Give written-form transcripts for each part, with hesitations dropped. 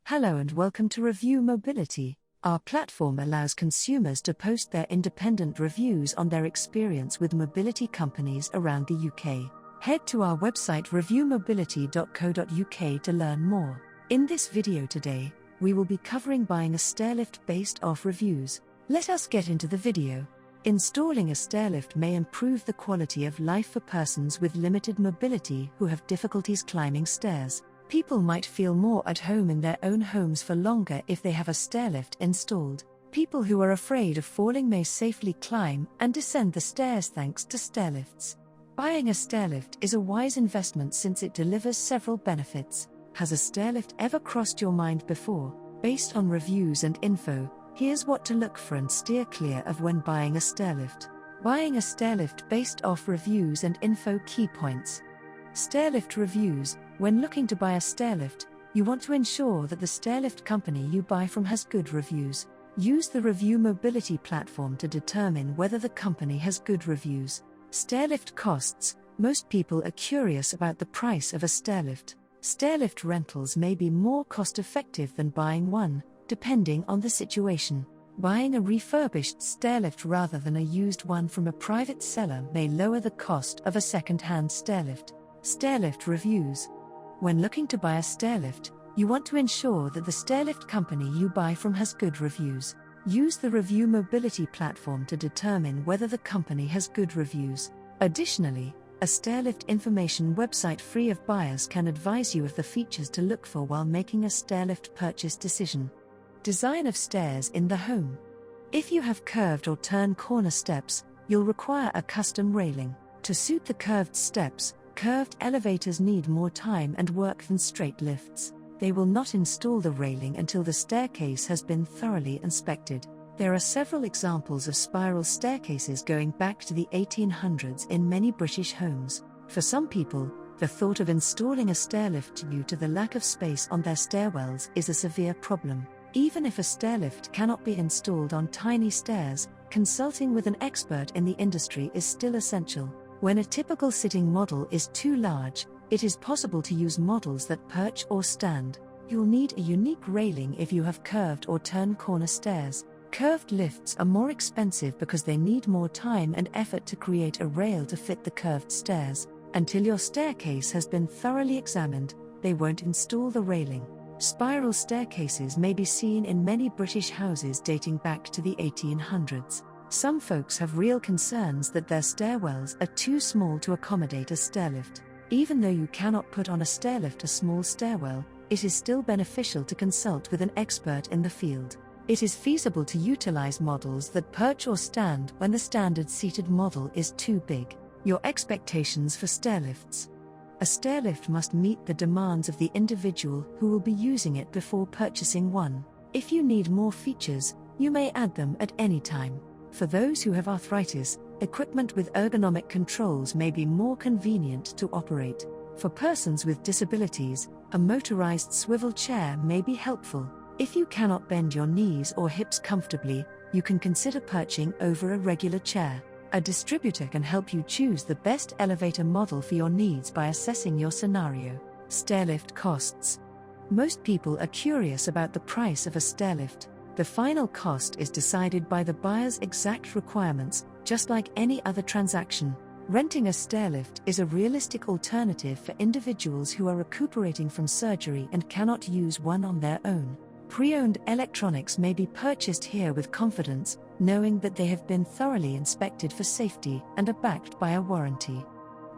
Hello and welcome to Review Mobility. Our platform allows consumers to post their independent reviews on their experience with mobility companies around the UK. Head to our website reviewmobility.co.uk to learn more. In this video today, we will be covering buying a stairlift based off reviews. Let us get into the video. Installing a stairlift may improve the quality of life for persons with limited mobility who have difficulties climbing stairs. People might feel more at home in their own homes for longer if they have a stairlift installed. People who are afraid of falling may safely climb and descend the stairs thanks to stairlifts. Buying a stairlift is a wise investment since it delivers several benefits. Has a stairlift ever crossed your mind before? Based on reviews and info, here's what to look for and steer clear of when buying a stairlift. Buying a stairlift based off reviews and info. Key points. Stairlift reviews. When looking to buy a stairlift, you want to ensure that the stairlift company you buy from has good reviews. Use the Review Mobility platform to determine whether the company has good reviews. Stairlift costs. Most people are curious about the price of a stairlift. Stairlift rentals may be more cost-effective than buying one, depending on the situation. Buying a refurbished stairlift rather than a used one from a private seller may lower the cost of a second-hand stairlift. Stairlift reviews. When looking to buy a stairlift, you want to ensure that the stairlift company you buy from has good reviews. Use the Review Mobility platform to determine whether the company has good reviews. Additionally, a stairlift information website free of bias can advise you of the features to look for while making a stairlift purchase decision. Design of stairs in the home. If you have curved or turn corner steps, you'll require a custom railing. To suit the curved steps, curved elevators need more time and work than straight lifts. They will not install the railing until the staircase has been thoroughly inspected. There are several examples of spiral staircases going back to the 1800s in many British homes. For some people, the thought of installing a stairlift due to the lack of space on their stairwells is a severe problem. Even if a stairlift cannot be installed on tiny stairs, consulting with an expert in the industry is still essential. When a typical sitting model is too large, it is possible to use models that perch or stand. You'll need a unique railing if you have curved or turn corner stairs. Curved lifts are more expensive because they need more time and effort to create a rail to fit the curved stairs. Until your staircase has been thoroughly examined, they won't install the railing. Spiral staircases may be seen in many British houses dating back to the 1800s. Some folks have real concerns that their stairwells are too small to accommodate a stairlift. Even though you cannot put on a stairlift a small stairwell, it is still beneficial to consult with an expert in the field. It is feasible to utilize models that perch or stand when the standard seated model is too big. Your expectations for stairlifts. A stairlift must meet the demands of the individual who will be using it before purchasing one. If you need more features, you may add them at any time. For those who have arthritis, equipment with ergonomic controls may be more convenient to operate. For persons with disabilities, a motorized swivel chair may be helpful. If you cannot bend your knees or hips comfortably, you can consider perching over a regular chair. A distributor can help you choose the best elevator model for your needs by assessing your scenario. Stairlift costs. Most people are curious about the price of a stairlift. The final cost is decided by the buyer's exact requirements, just like any other transaction. Renting a stairlift is a realistic alternative for individuals who are recuperating from surgery and cannot use one on their own. Pre-owned electronics may be purchased here with confidence, knowing that they have been thoroughly inspected for safety and are backed by a warranty.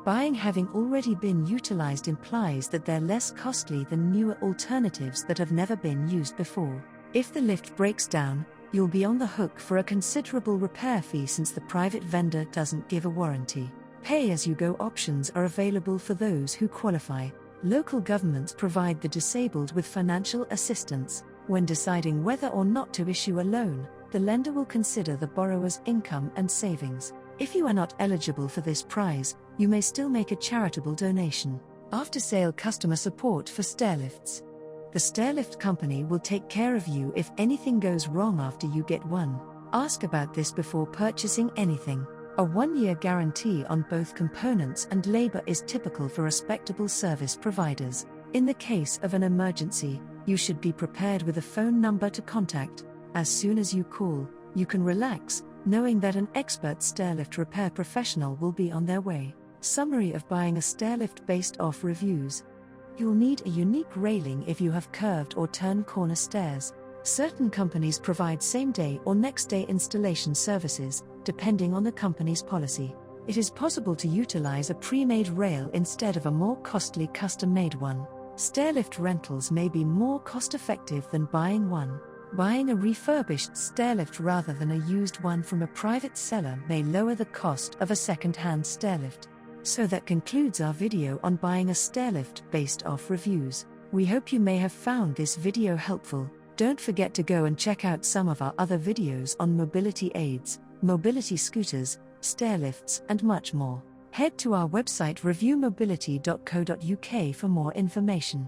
Buying having already been utilized implies that they're less costly than newer alternatives that have never been used before. If the lift breaks down, you'll be on the hook for a considerable repair fee since the private vendor doesn't give a warranty. Pay-as-you-go options are available for those who qualify. Local governments provide the disabled with financial assistance. When deciding whether or not to issue a loan, the lender will consider the borrower's income and savings. If you are not eligible for this prize, you may still make a charitable donation. After-sale customer support for stairlifts. The stairlift company will take care of you if anything goes wrong after you get one. Ask about this before purchasing anything. A 1-year guarantee on both components and labor is typical for respectable service providers. In the case of an emergency, You should be prepared with a phone number to contact. As soon as you call, you can relax, knowing that an expert stairlift repair professional will be on their way. Summary of buying a stairlift based off reviews. You'll need a unique railing if you have curved or turn corner stairs. Certain companies provide same-day or next-day installation services, depending on the company's policy. It is possible to utilize a pre-made rail instead of a more costly custom-made one. Stairlift rentals may be more cost-effective than buying one. Buying a refurbished stairlift rather than a used one from a private seller may lower the cost of a second-hand stairlift. So that concludes our video on buying a stairlift based off reviews. We hope you may have found this video helpful. Don't forget to go and check out some of our other videos on mobility aids, mobility scooters, stairlifts, and much more. Head to our website reviewmobility.co.uk for more information.